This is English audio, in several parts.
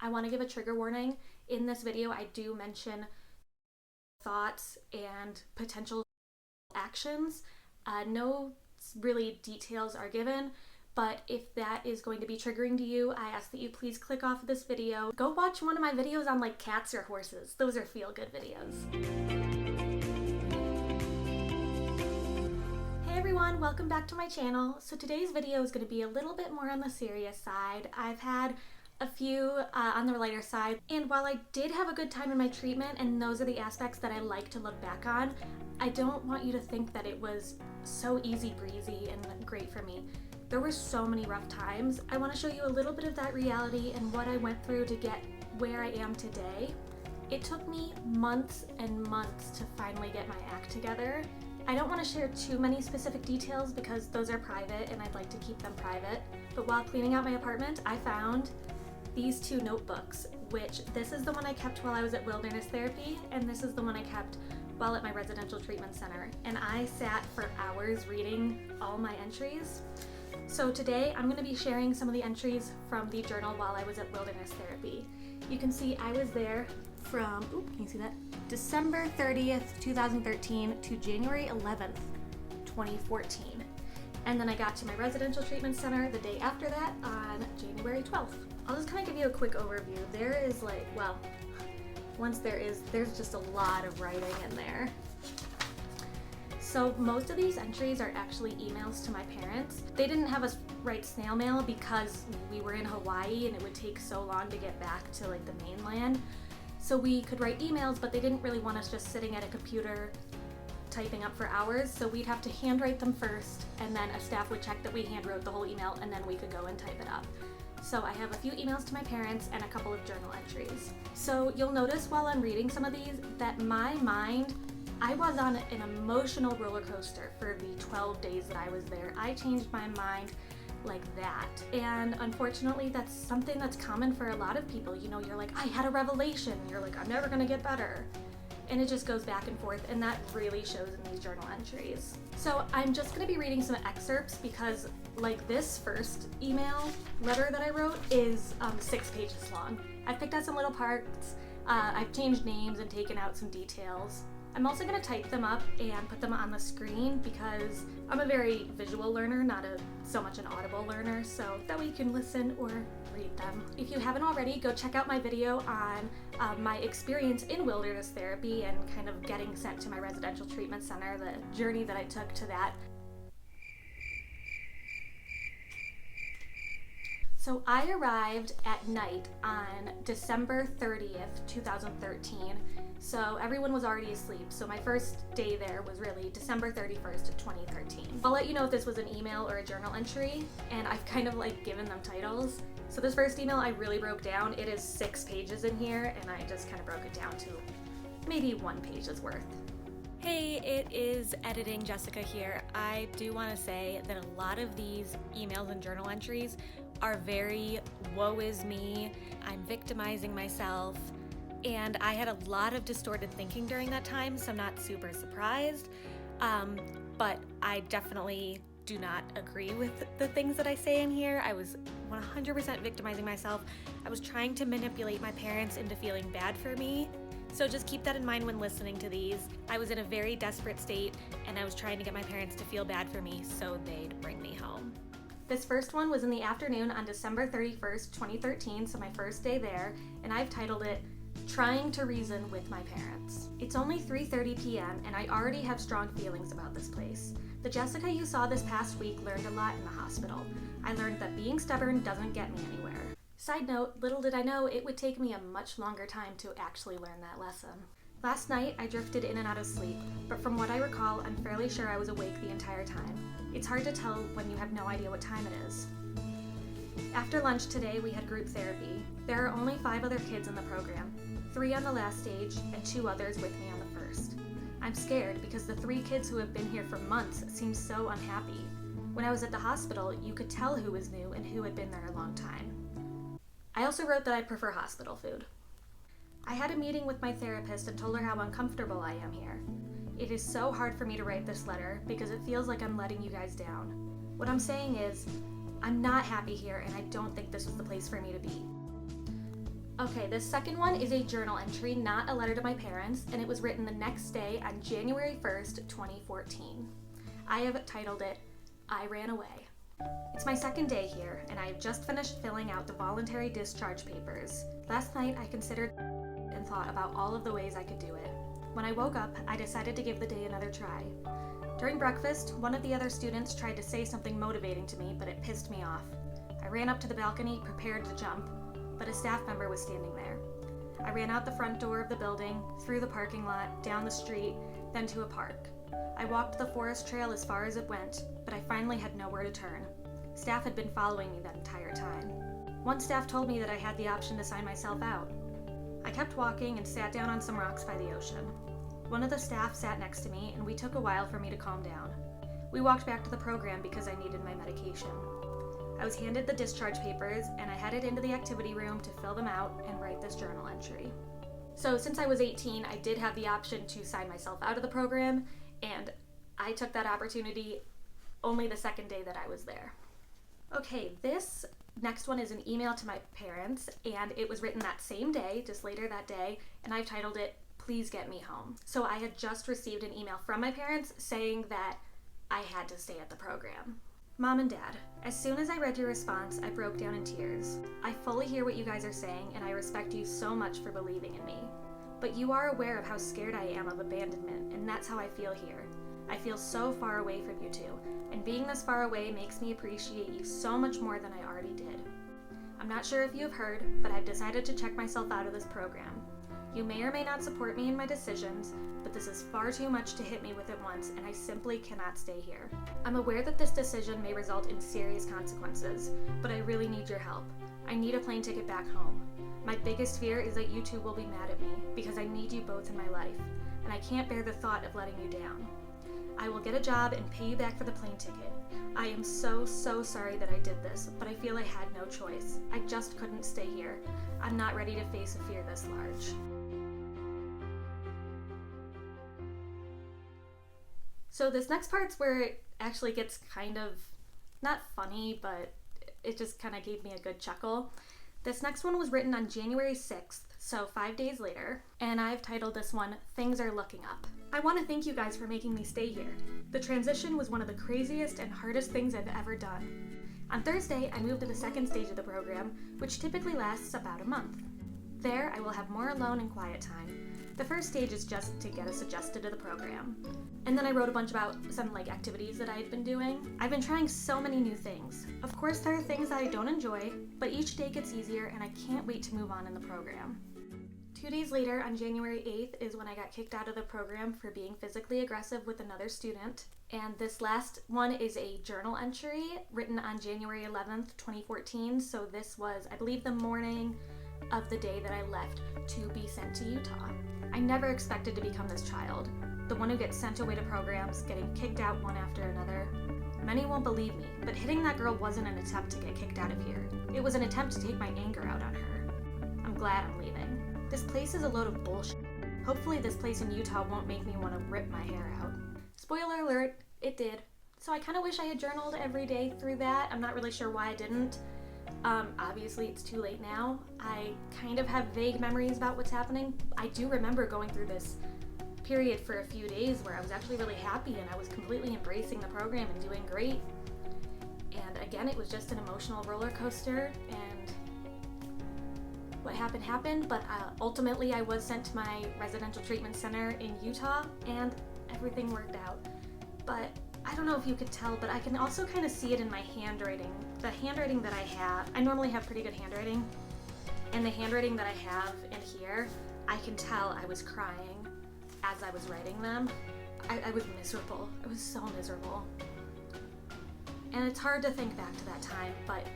I want to give a trigger warning. In this video, I do mention thoughts and potential actions. No really details are given, but if that is going to be triggering to you, I ask that you please click off of this video. Go watch one of my videos on like cats or horses. Those are feel-good videos. Hey everyone, welcome back to my channel. So today's video is going to be a little bit more on the serious side. I've had a few on the lighter side, and while I did have a good time in my treatment, and those are the aspects that I like to look back on, I don't want you to think that it was so easy breezy and great for me. There were so many rough times. I want to show you a little bit of that reality and what I went through to get where I am today. It took me months and months to finally get my act together. I don't want to share too many specific details because those are private and I'd like to keep them private. But while cleaning out my apartment, I found these two notebooks, which this is the one I kept while I was at wilderness therapy, and this is the one I kept while at my residential treatment center. And I sat for hours reading all my entries. So today I'm going to be sharing some of the entries from the journal while I was at wilderness therapy. You can see I was there from, can you see that? December 30th, 2013 to January 11th, 2014. And then I got to my residential treatment center the day after that on January 12th. I'll just kind of give you a quick overview. There is there's just a lot of writing in there. So most of these entries are actually emails to my parents. They didn't have us write snail mail because we were in Hawaii and it would take so long to get back to like the mainland. So we could write emails, but they didn't really want us just sitting at a computer typing up for hours. So we'd have to handwrite them first, and then a staff would check that we handwrote the whole email, and then we could go and type it up. So I have a few emails to my parents and a couple of journal entries. So you'll notice while I'm reading some of these that my mind, I was on an emotional roller coaster for the 12 days that I was there. I changed my mind like that. And unfortunately, that's something that's common for a lot of people. You know, you're like, I had a revelation. You're like, I'm never gonna get better. And it just goes back and forth, and that really shows in these journal entries. So I'm just gonna be reading some excerpts because like this first email letter that I wrote is 6 pages long. I've picked out some little parts, I've changed names and taken out some details. I'm also going to type them up and put them on the screen because I'm a very visual learner, not so much an audible learner, so that way you can listen or read them. If you haven't already, go check out my video on my experience in wilderness therapy and kind of getting sent to my residential treatment center, the journey that I took to that. So I arrived at night on December 30th, 2013. So everyone was already asleep. So my first day there was really December 31st of 2013. I'll let you know if this was an email or a journal entry, and I've kind of like given them titles. So this first email I really broke down. It is 6 pages in here, and I just kind of broke it down to maybe 1 page's worth. Hey, it is Editing Jessica here. I do want to say that a lot of these emails and journal entries are very woe is me, I'm victimizing myself, and I had a lot of distorted thinking during that time, so I'm not super surprised, but I definitely do not agree with the things that I say in here. I was 100% victimizing myself. I was trying to manipulate my parents into feeling bad for me. So just keep that in mind when listening to these. I was in a very desperate state, and I was trying to get my parents to feel bad for me so they'd bring me home. This first one was in the afternoon on December 31st, 2013, so my first day there, and I've titled it, Trying to Reason with My Parents. It's only 3:30 p.m., and I already have strong feelings about this place. The Jessica you saw this past week learned a lot in the hospital. I learned that being stubborn doesn't get me anywhere. Side note, little did I know it would take me a much longer time to actually learn that lesson. Last night, I drifted in and out of sleep, but from what I recall, I'm fairly sure I was awake the entire time. It's hard to tell when you have no idea what time it is. After lunch today, we had group therapy. There are only 5 other kids in the program, 3 on the last stage and 2 others with me on the first. I'm scared because the 3 kids who have been here for months seem so unhappy. When I was at the hospital, you could tell who was new and who had been there a long time. I also wrote that I prefer hospital food. I had a meeting with my therapist and told her how uncomfortable I am here. It is so hard for me to write this letter because it feels like I'm letting you guys down. What I'm saying is, I'm not happy here and I don't think this was the place for me to be. Okay, this second one is a journal entry, not a letter to my parents, and it was written the next day on January 1st, 2014. I have titled it, I Ran Away. It's my second day here, and I have just finished filling out the voluntary discharge papers. Last night, I considered and thought about all of the ways I could do it. When I woke up, I decided to give the day another try. During breakfast, one of the other students tried to say something motivating to me, but it pissed me off. I ran up to the balcony, prepared to jump, but a staff member was standing there. I ran out the front door of the building, through the parking lot, down the street, then to a park. I walked the forest trail as far as it went, but I finally had nowhere to turn. Staff had been following me that entire time. One staff told me that I had the option to sign myself out. I kept walking and sat down on some rocks by the ocean. One of the staff sat next to me, and we took a while for me to calm down. We walked back to the program because I needed my medication. I was handed the discharge papers, and I headed into the activity room to fill them out and write this journal entry. So since I was 18, I did have the option to sign myself out of the program, and I took that opportunity only the second day that I was there. Okay, this next one is an email to my parents, and it was written that same day, just later that day, and I've titled it, Please Get Me Home. So I had just received an email from my parents saying that I had to stay at the program. Mom and Dad, as soon as I read your response, I broke down in tears. I fully hear what you guys are saying, and I respect you so much for believing in me. But you are aware of how scared I am of abandonment, and that's how I feel here. I feel so far away from you two, and being this far away makes me appreciate you so much more than I already did. I'm not sure if you have heard, but I've decided to check myself out of this program. You may or may not support me in my decisions, but this is far too much to hit me with at once, and I simply cannot stay here. I'm aware that this decision may result in serious consequences, but I really need your help. I need a plane ticket back home. My biggest fear is that you two will be mad at me, because I need you both in my life, and I can't bear the thought of letting you down. I will get a job and pay you back for the plane ticket. I am so sorry that I did this, but I feel I had no choice. I just couldn't stay here. I'm not ready to face a fear this large. So this next part's where it actually gets kind of, not funny, but it just kind of gave me a good chuckle. This next one was written on January 6th, so 5 days later, and I've titled this one, Things Are Looking Up. I want to thank you guys for making me stay here. The transition was one of the craziest and hardest things I've ever done. On Thursday, I moved to the second stage of the program, which typically lasts about a month. There, I will have more alone and quiet time. The first stage is just to get us adjusted to the program. And then I wrote a bunch about some activities that I had been doing. I've been trying so many new things. Of course, there are things that I don't enjoy, but each day gets easier and I can't wait to move on in the program. 2 days later, on January 8th, is when I got kicked out of the program for being physically aggressive with another student. And this last one is a journal entry written on January 11th, 2014. So this was, I believe, the morning of the day that I left to be sent to Utah. I never expected to become this child, the one who gets sent away to programs, getting kicked out one after another. Many won't believe me, but hitting that girl wasn't an attempt to get kicked out of here. It was an attempt to take my anger out on her. I'm glad I'm leaving. This place is a load of bullshit. Hopefully this place in Utah won't make me want to rip my hair out. Spoiler alert, it did. So I kind of wish I had journaled every day through that. I'm not really sure why I didn't. Obviously it's too late now. I kind of have vague memories about what's happening. I do remember going through this period for a few days where I was actually really happy and I was completely embracing the program and doing great. And again, it was just an emotional roller coaster, and what happened, but ultimately I was sent to my residential treatment center in Utah and everything worked out. But I don't know if you could tell, but I can also kind of see it in my handwriting. The handwriting that I have, I normally have pretty good handwriting, and the handwriting that I have in here, I can tell I was crying as I was writing them. I was miserable. I was so miserable. And it's hard to think back to that time, but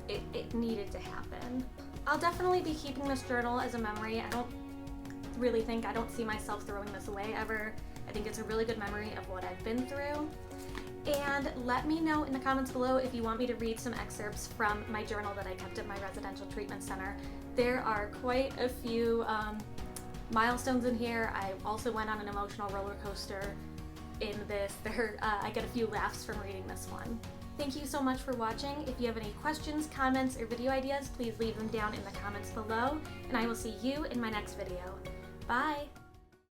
it needed to happen. I'll definitely be keeping this journal as a memory. I don't see myself throwing this away ever. I think it's a really good memory of what I've been through. And let me know in the comments below if you want me to read some excerpts from my journal that I kept at my residential treatment center. There are quite a few milestones in here. I also went on an emotional roller coaster in this. I get a few laughs from reading this one. Thank you so much for watching. If you have any questions, comments, or video ideas, please leave them down in the comments below, and I will see you in my next video. Bye!